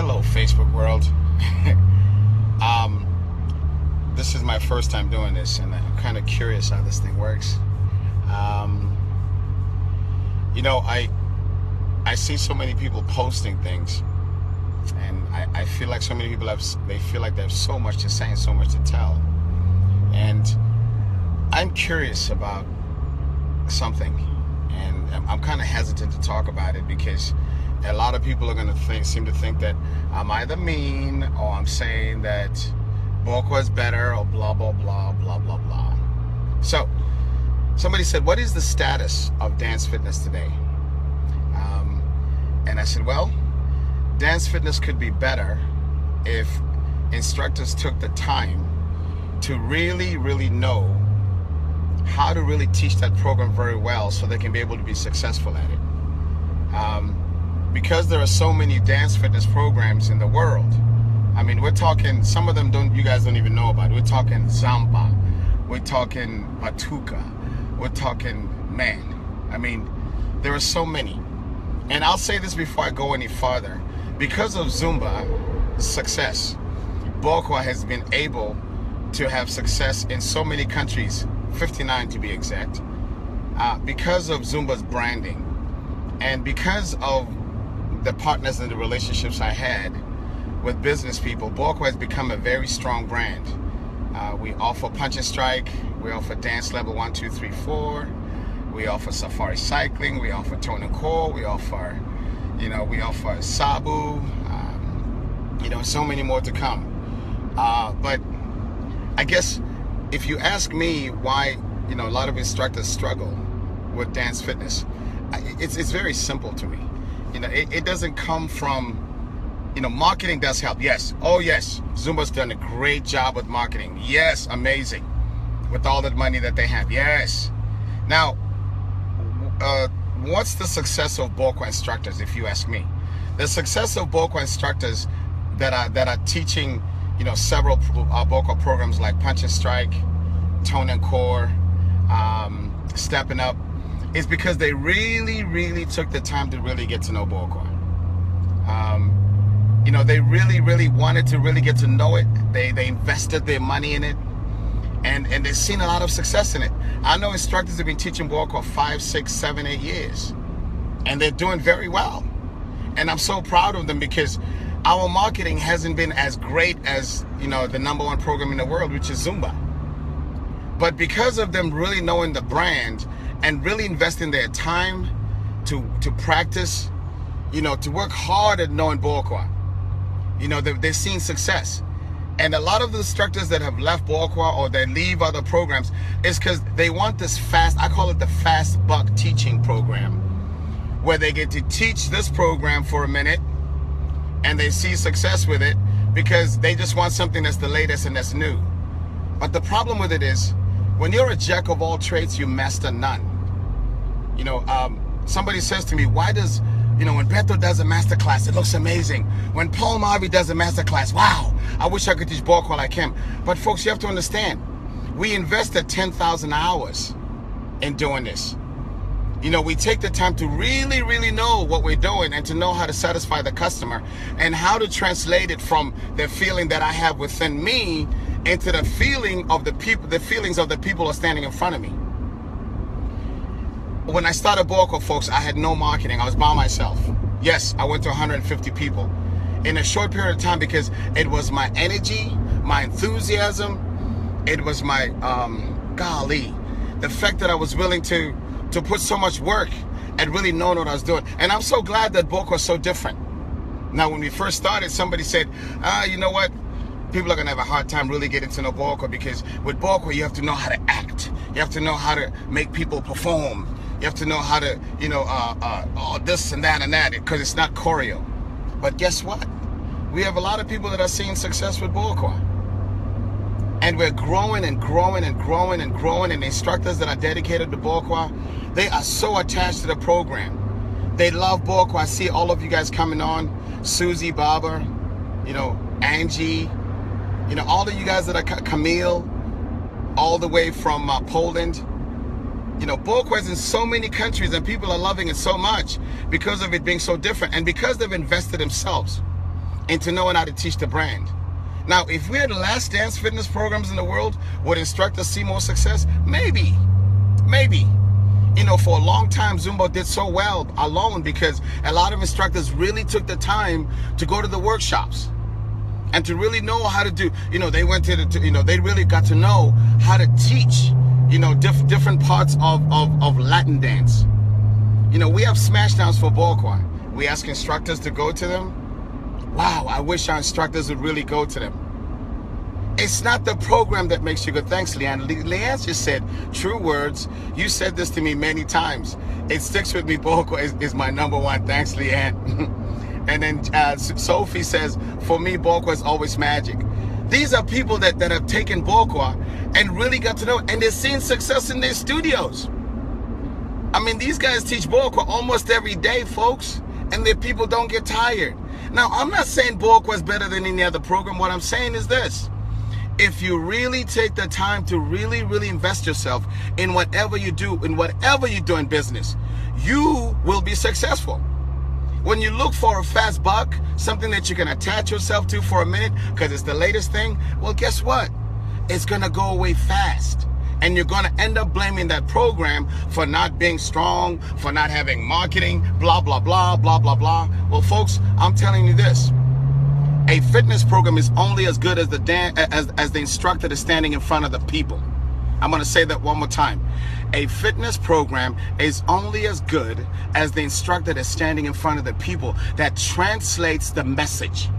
Hello, Facebook world. This is my first time doing this, and I'm kind of curious how this thing works. I see so many people posting things, and I feel like so many people feel like they have so much to say and so much to tell. And I'm curious about something, and I'm kind of hesitant to talk about it because a lot of people are going to seem to think that I'm either mean or I'm saying that Boko is better or blah, blah, blah, blah, blah, blah. So, somebody said, what is the status of dance fitness today? And I said, well, dance fitness could be better if instructors took the time to really, really know how to really teach that program very well so they can be able to be successful at it. Because there are so many dance fitness programs in the world. I mean, we're talking, some of them you guys don't even know about. We're talking Zamba, we're talking Batuka, we're talking, man, I mean, there are so many. And I'll say this before I go any farther. Because of Zumba success, Bokwa has been able to have success in so many countries, 59 to be exact, because of Zumba's branding and because of the partners and the relationships I had with business people. Bokwa has become a very strong brand. We offer Punch and Strike, we offer Dance Level 1, 2, 3, 4, we offer Safari Cycling, we offer Tone and Core, we offer, we offer Sabu, so many more to come. But I guess if you ask me why, a lot of instructors struggle with dance fitness, it's very simple to me. It doesn't come from, marketing does help. Yes. Oh, yes. Zumba's done a great job with marketing. Yes. Amazing. With all that money that they have. Yes. Now, what's the success of Bokwa instructors, if you ask me? The success of Bokwa instructors that are teaching, several Bokwa programs like Punch and Strike, Tone and Core, Stepping Up, is because they really, really took the time to really get to know Bokwa. They really, really wanted to really get to know it. They invested their money in it, and they've seen a lot of success in it. I know instructors have been teaching Bokwa 5, 6, 7, 8 years, and they're doing very well. And I'm so proud of them because our marketing hasn't been as great as, the #1 program in the world, which is Zumba. But because of them really knowing the brand and really investing their time to practice, to work hard at knowing Bokwa, they've seen success. And a lot of the instructors that have left Bokwa or they leave other programs is because they want this fast, I call it the fast buck teaching program, where they get to teach this program for a minute and they see success with it because they just want something that's the latest and that's new. But the problem with it is, when you're a jack of all trades, you master none. Somebody says to me, why does, when Beto does a master class, it looks amazing. When Paul Mavi does a master class, wow, I wish I could teach Bokwa like him. But folks, you have to understand, we invested 10,000 hours in doing this. We take the time to really, really know what we're doing and to know how to satisfy the customer and how to translate it from the feeling that I have within me into the feeling of the people, the feelings of the people who are standing in front of me. When I started Boko, folks, I had no marketing. I was by myself. Yes, I went to 150 people in a short period of time because it was my energy, my enthusiasm, it was my, the fact that I was willing to put so much work and really knowing what I was doing. And I'm so glad that Boko is so different. Now, when we first started, somebody said, you know what? People are going to have a hard time really getting to know Boko because with Boko, you have to know how to act. You have to know how to make people perform. You have to know how to, all this and that, because it's not choreo. But guess what? We have a lot of people that are seeing success with Bokwa. And we're growing and growing and growing and growing. And the instructors that are dedicated to Bokwa, they are so attached to the program. They love Bokwa. I see all of you guys coming on. Susie, Barber, Angie, all of you guys that are Camille, all the way from Poland. Bokwa is in so many countries and people are loving it so much because of it being so different and because they've invested themselves into knowing how to teach the brand. Now, if we had the last dance fitness programs in the world, would instructors see more success? Maybe. Maybe. You know, for a long time, Zumba did so well alone because a lot of instructors really took the time to go to the workshops and to really know how to do, you know, they went to they really got to know how to teach, you know, different parts of Latin dance. You know, we have smash downs for Bokwa. We ask instructors to go to them. Wow, I wish our instructors would really go to them. It's not the program that makes you good. Thanks, Leanne. Leanne just said true words. You said this to me many times. It sticks with me. Boko is my #1. Thanks, Leanne. And then Sophie says, for me, Boko is always magic. These are people that have taken Boko and really got to know, and they're seeing success in their studios. I mean, these guys teach Boko almost every day, folks, and their people don't get tired. Now, I'm not saying Boko is better than any other program. What I'm saying is this. If you really take the time to really invest yourself in whatever you do, in business, you will be successful. When you look for a fast buck, something that you can attach yourself to for a minute because it's the latest thing, well, guess what? It's going to go away fast. And you're going to end up blaming that program for not being strong, for not having marketing, blah, blah, blah, blah, blah, blah. Well, folks, I'm telling you this. A fitness program is only as good as the instructor is standing in front of the people. I'm going to say that one more time. A fitness program is only as good as the instructor that's standing in front of the people that translates the message.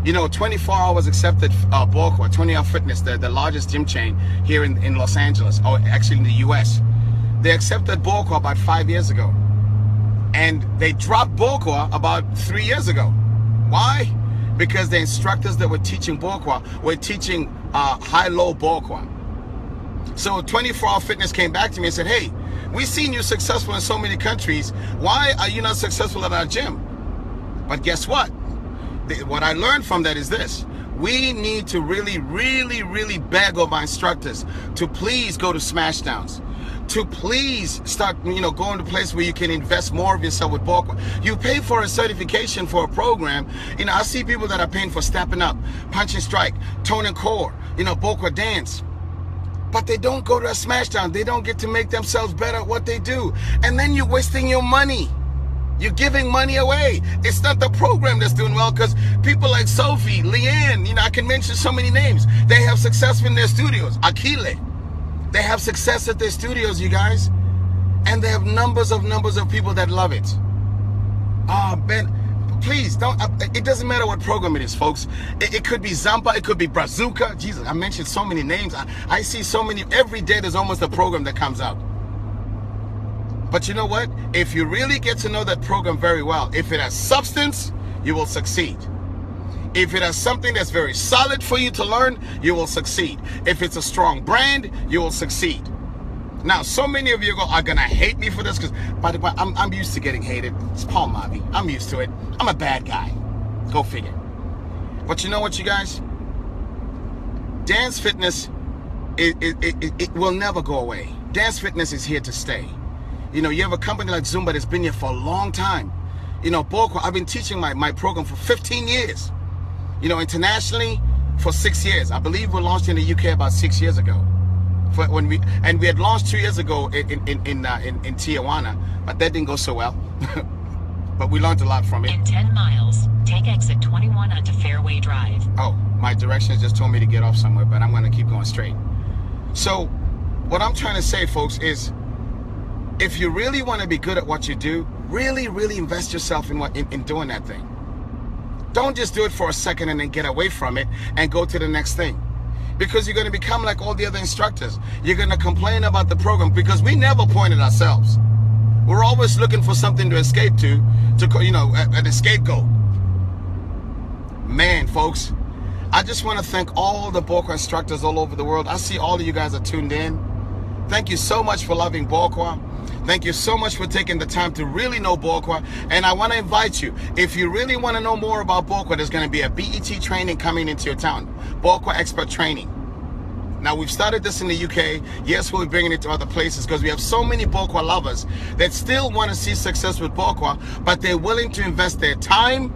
You know, 24 Hours accepted Bokwa, 20-Hour Fitness, the largest gym chain here in Los Angeles, or actually in the US. They accepted Bokwa about 5 years ago. And they dropped Bokwa about 3 years ago. Why? Because the instructors that were teaching Bokwa were teaching high-low Bokwa. So 24-Hour Fitness came back to me and said, hey, we've seen you successful in so many countries. Why are you not successful at our gym? But guess what? What I learned from that is this. We need to really beg of our instructors to please go to Smashdowns, to please start, you know, going to a place where you can invest more of yourself with Bokwa. You pay for a certification for a program. You know, I see people that are paying for Stepping Up, Punch and Strike, Tone and Core, you know, Bokwa Dance. But they don't go to a Smashdown. They don't get to make themselves better at what they do. And then you're wasting your money. You're giving money away. It's not the program that's doing well, because people like Sophie, Leanne, you know, I can mention so many names. They have success in their studios. Akile. They have success at their studios, you guys. And they have numbers of people that love it. Oh, Ben, please, don't. It doesn't matter what program it is, folks. It could be Zampa, it could be Brazuca. Jesus, I mentioned so many names. I see so many. Every day there's almost a program that comes out. But you know what? If you really get to know that program very well, if it has substance, you will succeed. If it has something that's very solid for you to learn, you will succeed. If it's a strong brand, you will succeed. Now, so many of you are going to hate me for this, because, by the way, I'm used to getting hated. It's Paul Mavi. I'm used to it. I'm a bad guy. Go figure. But you know what, you guys? Dance fitness, it will never go away. Dance fitness is here to stay. You know, you have a company like Zumba that's been here for a long time. You know, Boko, I've been teaching my program for 15 years. You know, internationally for 6 years. I believe we launched in the UK about 6 years ago. We had launched 2 years ago in Tijuana, but that didn't go so well. But we learned a lot from it. In 10 miles, take exit 21 onto Fairway Drive. Oh, my directions just told me to get off somewhere, but I'm going to keep going straight. So, what I'm trying to say, folks, is if you really want to be good at what you do, really invest yourself in doing that thing. Don't just do it for a second and then get away from it and go to the next thing. Because you're going to become like all the other instructors. You're going to complain about the program because we never point at ourselves. We're always looking for something to escape to you know, an scapegoat. Man, folks, I just want to thank all the Bokwa instructors all over the world. I see all of you guys are tuned in. Thank you so much for loving Bokwa. Thank you so much for taking the time to really know Bokwa. And I want to invite you, if you really want to know more about Bokwa, there's going to be a BET training coming into your town. Bokwa Expert Training. Now, we've started this in the UK. Yes, we'll be bringing it to other places because we have so many Bokwa lovers that still want to see success with Bokwa, but they're willing to invest their time,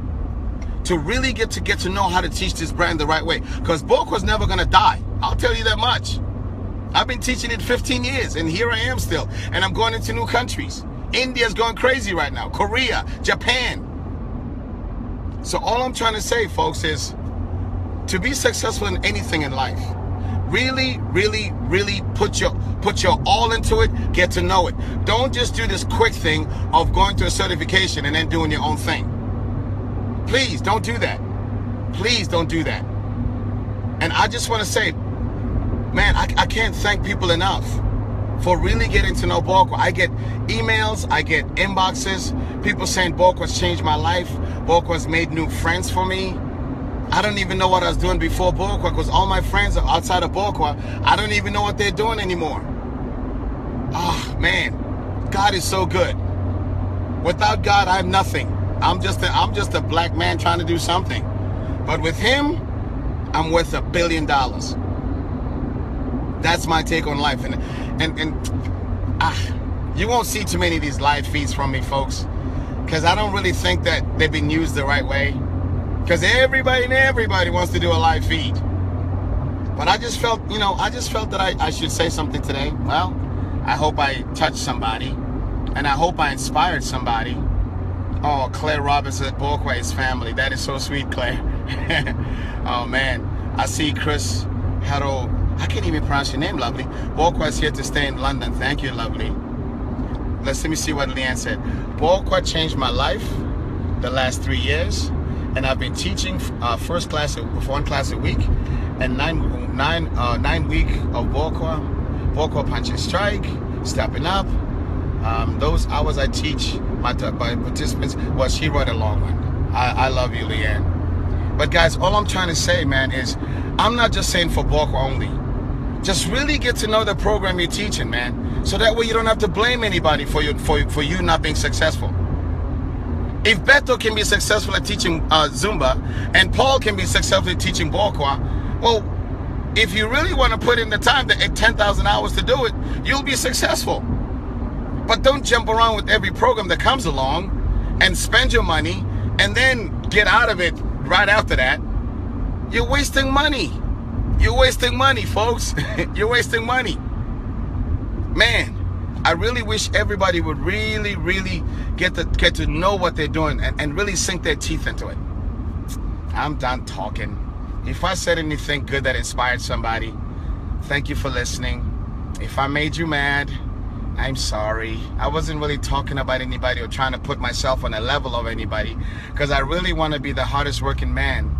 to really get to know how to teach this brand the right way. Because Bokwa's never gonna die. I'll tell you that much. I've been teaching it 15 years, and here I am still. And I'm going into new countries. India's going crazy right now. Korea, Japan. So all I'm trying to say, folks, is to be successful in anything in life, really, really, really put your all into it. Get to know it. Don't just do this quick thing of going to a certification and then doing your own thing. Please don't do that. Please don't do that. And I just want to say, man, I can't thank people enough for really getting to know Bokwa. I get emails, I get inboxes, people saying Bokwa's changed my life. Bokwa's made new friends for me. I don't even know what I was doing before Bokwa, because all my friends are outside of Bokwa. I don't even know what they're doing anymore. Ah, man, God is so good. Without God, I'm nothing. I'm just a black man trying to do something. But with him, I'm worth $1 billion. That's my take on life. And you won't see too many of these live feeds from me, folks, because I don't really think that they've been used the right way. Because everybody wants to do a live feed. But I just felt, that I should say something today. Well, I hope I touched somebody, and I hope I inspired somebody. Oh, Claire Roberts at Bokwa is family. That is so sweet, Claire. Oh, man. I see Chris Harold. I can't even pronounce your name, lovely. Bokwa is here to stay in London. Thank you, lovely. Let me see what Leanne said. Bokwa changed my life the last 3 years, and I've been teaching one class a week, and 9 week of Bokwa Punch and Strike, Stepping Up. Those hours I teach my participants. Well, she wrote a long one. I love you, Leanne. But guys, all I'm trying to say, man, is I'm not just saying for Bokwa only. Just really get to know the program you're teaching, man. So that way you don't have to blame anybody for you not being successful. If Beto can be successful at teaching Zumba, and Paul can be successful at teaching Bokwa, well, if you really want to put in the time, the 10,000 hours to do it, you'll be successful. But don't jump around with every program that comes along and spend your money and then get out of it right after that. You're wasting money. You're wasting money, folks. You're wasting money. Man, I really wish everybody would really, really get to know what they're doing and really sink their teeth into it. I'm done talking. If I said anything good that inspired somebody, thank you for listening. If I made you mad, I'm sorry. I wasn't really talking about anybody or trying to put myself on a level of anybody, because I really want to be the hardest working man